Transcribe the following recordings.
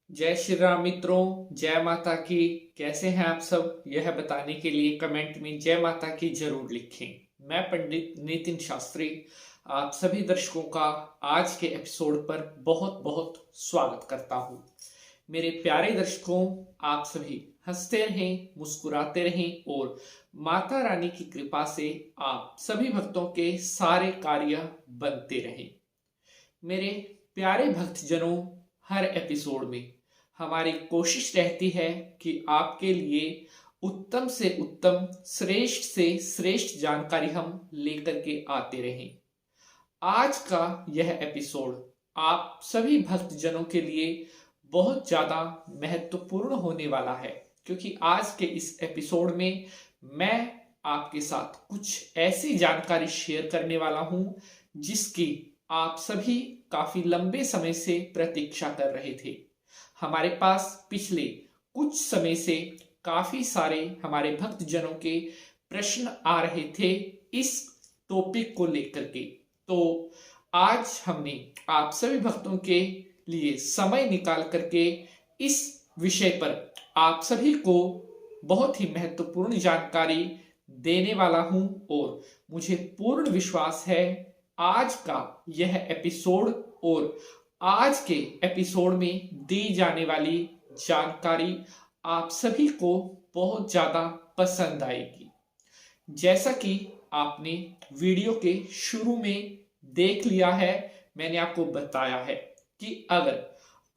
जय श्री राम मित्रों, जय माता की। कैसे हैं आप सब? यह बताने के लिए कमेंट में जय माता की जरूर लिखें। मैं पंडित नितिन शास्त्री आप सभी दर्शकों का आज के एपिसोड पर बहुत बहुत स्वागत करता हूं। मेरे प्यारे दर्शकों, आप सभी हंसते रहें, मुस्कुराते रहें और माता रानी की कृपा से आप सभी भक्तों के सारे कार्य बनते रहें। मेरे प्यारे भक्तजनों, हर एपिसोड में हमारी कोशिश रहती है कि आपके लिए उत्तम से उत्तम, श्रेष्ठ से श्रेष्ठ जानकारी हम लेकर के आते रहें। आज का यह एपिसोड आप सभी भक्तजनों के लिए बहुत ज्यादा महत्वपूर्ण होने वाला है, क्योंकि आज के इस एपिसोड में मैं आपके साथ कुछ ऐसी जानकारी शेयर करने वाला हूं जिसकी आप सभी काफी लंबे समय से प्रतीक्षा कर रहे थे। हमारे पास पिछले कुछ समय से काफी सारे हमारे भक्तजनों के प्रश्न आ रहे थे इस टॉपिक को लेकर के। तो आज हमने आप सभी भक्तों के लिए समय निकाल करके इस विषय पर आप सभी को बहुत ही महत्वपूर्ण जानकारी देने वाला हूं और मुझे पूर्ण विश्वास है आज का यह एपिसोड और आज के एपिसोड में दी जाने वाली जानकारी आप सभी को बहुत ज्यादा पसंद आएगी। जैसा कि आपने वीडियो के शुरू में देख लिया है, मैंने आपको बताया है कि अगर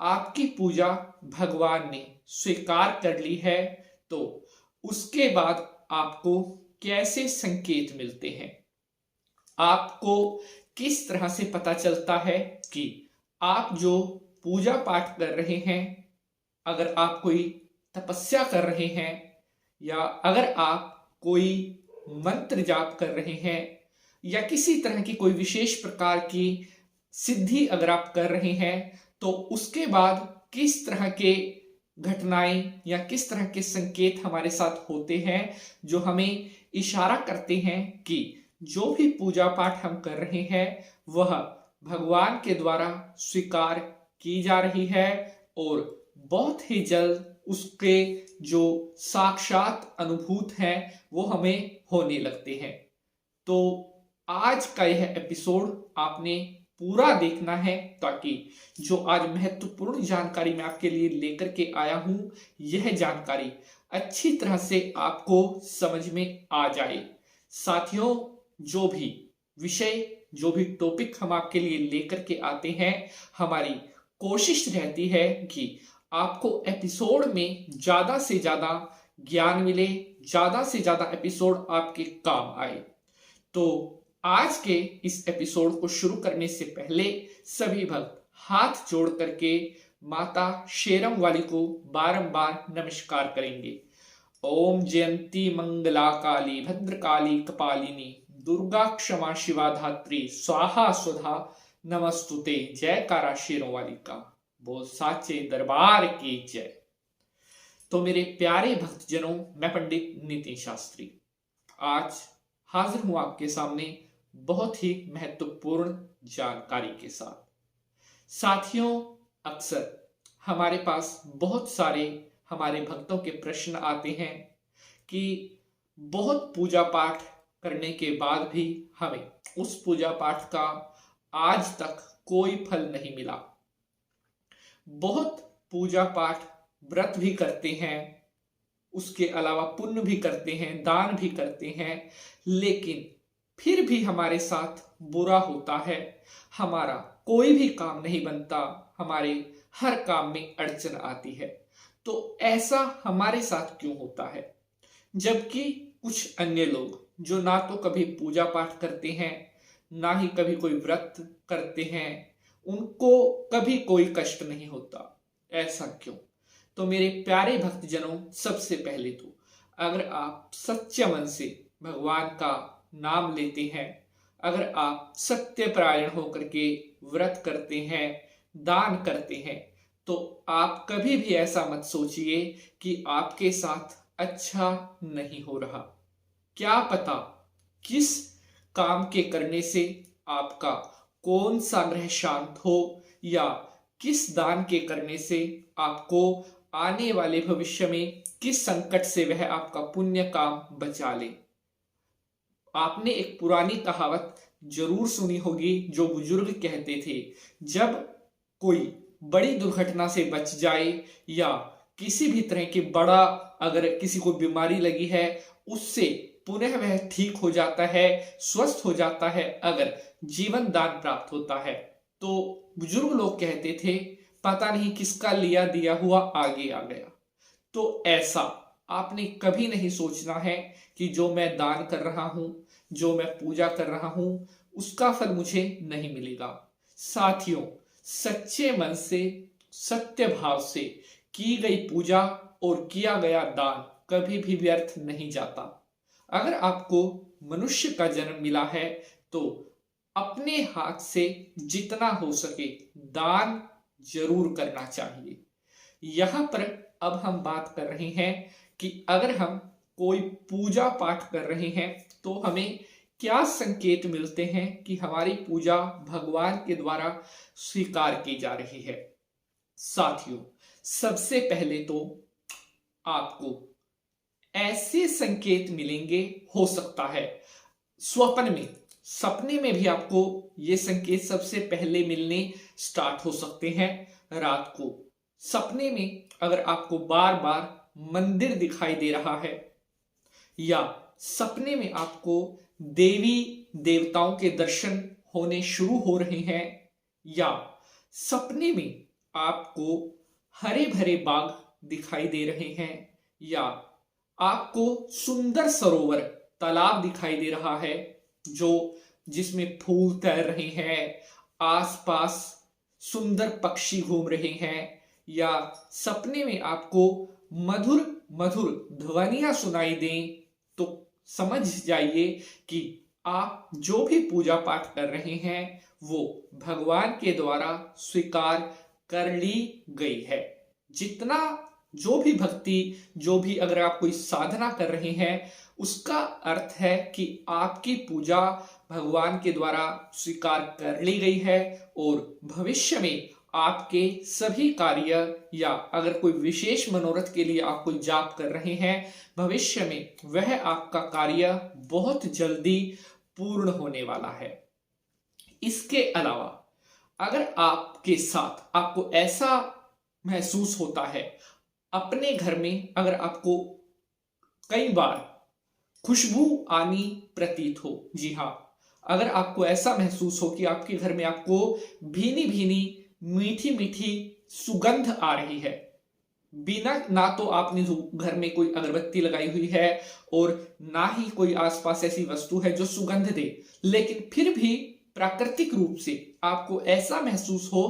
आपकी पूजा भगवान ने स्वीकार कर ली है तो उसके बाद आपको कैसे संकेत मिलते हैं, आपको किस तरह से पता चलता है कि आप जो पूजा पाठ कर रहे हैं, अगर आप कोई तपस्या कर रहे हैं या अगर आप कोई मंत्र जाप कर रहे हैं या किसी तरह की कोई विशेष प्रकार की सिद्धि अगर आप कर रहे हैं, तो उसके बाद किस तरह के घटनाएं या किस तरह के संकेत हमारे साथ होते हैं जो हमें इशारा करते हैं कि जो भी पूजा पाठ हम कर रहे हैं वह भगवान के द्वारा स्वीकार की जा रही है और बहुत ही जल्द उसके जो साक्षात अनुभूत हैं वो हमें होने लगते हैं। तो आज का यह एपिसोड आपने पूरा देखना है ताकि जो आज महत्वपूर्ण जानकारी मैं आपके लिए लेकर के आया हूं, यह जानकारी अच्छी तरह से आपको समझ में आ जाए। साथियों, जो भी विषय, जो भी टॉपिक हम आपके लिए लेकर के आते हैं, हमारी कोशिश रहती है कि आपको एपिसोड में ज्यादा से ज्यादा ज्ञान मिले, ज्यादा से ज्यादा एपिसोड आपके काम आए। तो आज के इस एपिसोड को शुरू करने से पहले सभी भक्त हाथ जोड़ करके माता शेरम वाली को बारंबार नमस्कार करेंगे। ओम जयंती मंगला काली भद्रकाली कपालिनी दुर्गा क्षमा शिवा धात्री स्वाहा स्वधा नमस्तुते। जयकारा शेरों वाली का, बोल साचे दरबार की जय। तो मेरे प्यारे भक्तजनों, मैं पंडित नितिन शास्त्री आज हाजिर हूं आपके सामने बहुत ही महत्वपूर्ण जानकारी के साथ। साथियों, अक्सर हमारे पास बहुत सारे हमारे भक्तों के प्रश्न आते हैं कि बहुत पूजा पाठ करने के बाद भी हमें उस पूजा पाठ का आज तक कोई फल नहीं मिला। बहुत पूजा पाठ व्रत भी करते हैं, उसके अलावा पुण्य भी करते हैं, दान भी करते हैं, लेकिन फिर भी हमारे साथ बुरा होता है। हमारा कोई भी काम नहीं बनता, हमारे हर काम में अड़चन आती है। तो ऐसा हमारे साथ क्यों होता है, जबकि कुछ अन्य लोग जो ना तो कभी पूजा पाठ करते हैं, ना ही कभी कोई व्रत करते हैं, उनको कभी कोई कष्ट नहीं होता। ऐसा क्यों? तो मेरे प्यारे भक्तजनों, सबसे पहले तो अगर आप सच्चे मन से भगवान का नाम लेते हैं, अगर आप सत्यपरायण होकर के व्रत करते हैं, दान करते हैं, तो आप कभी भी ऐसा मत सोचिए कि आपके साथ अच्छा नहीं हो रहा। क्या पता किस काम के करने से आपका कौन सा ग्रह शांत हो या किस दान के करने से आपको आने वाले भविष्य में किस संकट से वह आपका पुण्य काम बचा ले। आपने एक पुरानी कहावत जरूर सुनी होगी जो बुजुर्ग कहते थे, जब कोई बड़ी दुर्घटना से बच जाए या किसी भी तरह की बड़ा अगर किसी को बीमारी लगी है उससे पुनः वह ठीक हो जाता है, स्वस्थ हो जाता है अगर जीवन दान प्राप्त होता है। तो बुजुर्ग लोग कहते थे पता नहीं किसका लिया दिया हुआ आगे आ गया। तो ऐसा आपने कभी नहीं सोचना है कि जो मैं दान कर रहा हूं, जो मैं पूजा कर रहा हूं, उसका फल मुझे नहीं मिलेगा। साथियों, सच्चे मन से सत्य भाव से की गई पूजा और किया गया दान कभी भी व्यर्थ नहीं जाता। अगर आपको मनुष्य का जन्म मिला है तो अपने हाथ से जितना हो सके दान जरूर करना चाहिए। यहां पर अब हम बात कर रहे हैं कि अगर हम कोई पूजा पाठ कर रहे हैं तो हमें क्या संकेत मिलते हैं कि हमारी पूजा भगवान के द्वारा स्वीकार की जा रही है। साथियों, सबसे पहले तो आपको ऐसे संकेत मिलेंगे, हो सकता है स्वप्न में, सपने में भी आपको ये संकेत सबसे पहले मिलने स्टार्ट हो सकते हैं। रात को सपने में अगर आपको बार बार मंदिर दिखाई दे रहा है या सपने में आपको देवी देवताओं के दर्शन होने शुरू हो रहे हैं या सपने में आपको हरे भरे बाग दिखाई दे रहे हैं या आपको सुंदर सरोवर तालाब दिखाई दे रहा है जो जिसमें फूल तैर रहे हैं, आसपास सुंदर पक्षी घूम रहे हैं या सपने में आपको मधुर मधुर ध्वनियां सुनाई दें, तो समझ जाइए कि आप जो भी पूजा पाठ कर रहे हैं वो भगवान के द्वारा स्वीकार कर ली गई है। जितना जो भी भक्ति, जो भी अगर आप कोई साधना कर रहे हैं उसका अर्थ है कि आपकी पूजा भगवान के द्वारा स्वीकार कर ली गई है और भविष्य में आपके सभी कार्य या अगर कोई विशेष मनोरथ के लिए आप कोई जाप कर रहे हैं भविष्य में वह आपका कार्य बहुत जल्दी पूर्ण होने वाला है। इसके अलावा अगर आपके साथ आपको ऐसा महसूस होता है अपने घर में, अगर आपको कई बार खुशबू आनी प्रतीत हो, जी हाँ, अगर आपको ऐसा महसूस हो कि आपके घर में आपको भीनी भीनी मीठी मीठी सुगंध आ रही है, बिना ना तो आपने घर में कोई अगरबत्ती लगाई हुई है और ना ही कोई आसपास ऐसी वस्तु है जो सुगंध दे, लेकिन फिर भी प्राकृतिक रूप से आपको ऐसा महसूस हो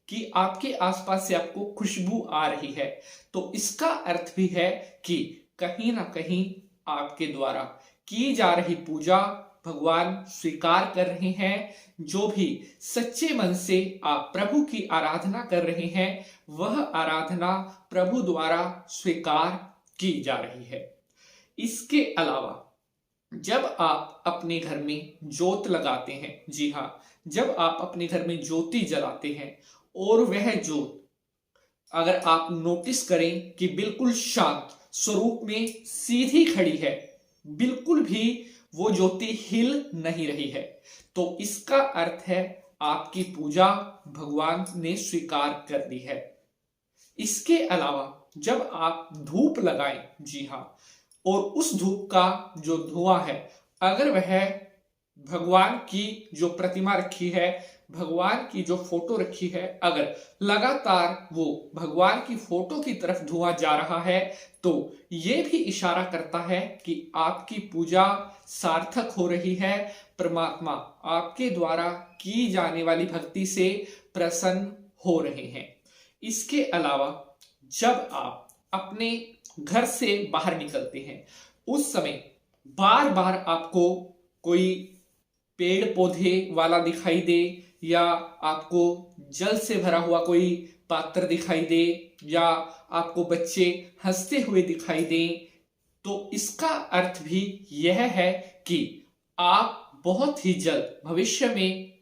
कि आपके आसपास से आपको खुशबू आ रही है, तो इसका अर्थ भी है कि कहीं ना कहीं आपके द्वारा की जा रही पूजा भगवान स्वीकार कर रहे हैं। जो भी सच्चे मन से आप प्रभु की आराधना कर रहे हैं वह आराधना प्रभु द्वारा स्वीकार की जा रही है। इसके अलावा जब आप अपने घर में जोत लगाते हैं, जी हाँ, जब आप अपने घर में ज्योति जलाते हैं और वह ज्योत अगर आप नोटिस करें कि बिल्कुल शांत स्वरूप में सीधी खड़ी है, बिल्कुल भी वो ज्योति हिल नहीं रही है, तो इसका अर्थ है आपकी पूजा भगवान ने स्वीकार कर दी है। इसके अलावा जब आप धूप लगाएं, जी हाँ, और उस धूप का जो धुआं है अगर वह भगवान की जो प्रतिमा रखी है, भगवान की जो फोटो रखी है, अगर लगातार वो भगवान की फोटो की तरफ धुआं जा रहा है तो ये भी इशारा करता है कि आपकी पूजा सार्थक हो रही है, परमात्मा आपके द्वारा की जाने वाली भक्ति से प्रसन्न हो रहे हैं। इसके अलावा जब आप अपने घर से बाहर निकलते हैं उस समय बार बार आपको कोई पेड़ पौधे वाला दिखाई दे या आपको जल से भरा हुआ कोई पात्र दिखाई दे या आपको बच्चे हंसते हुए दिखाई दें, तो इसका अर्थ भी यह है कि आप बहुत ही जल्द भविष्य में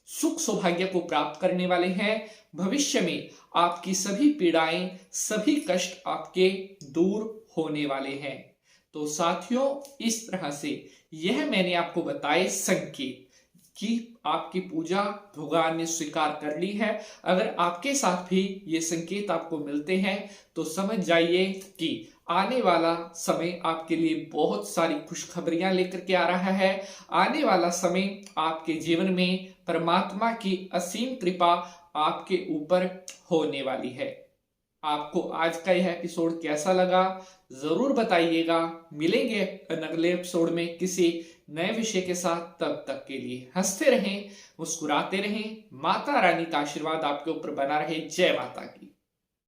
सुख सौभाग्य को प्राप्त करने वाले हैं। भविष्य में आपकी सभी पीड़ाएं, सभी कष्ट आपके दूर होने वाले हैं। तो साथियों, इस तरह से यह मैंने आपको बताए संकेत कि आपकी पूजा भगवान ने स्वीकार कर ली है। अगर आपके साथ भी ये संकेत आपको मिलते हैं तो समझ जाइए कि आने वाला समय आपके लिए बहुत सारी खुशखबरियां लेकर के आ रहा है। आने वाला समय आपके जीवन में परमात्मा की असीम कृपा आपके ऊपर होने वाली है। आपको आज का यह एपिसोड कैसा लगा जरूर बताइएगा। मिलेंगे अगले एपिसोड में किसी नए विषय के साथ। तब तक के लिए हंसते रहें, मुस्कुराते रहें। माता रानी का आशीर्वाद आपके ऊपर बना रहे। जय माता की।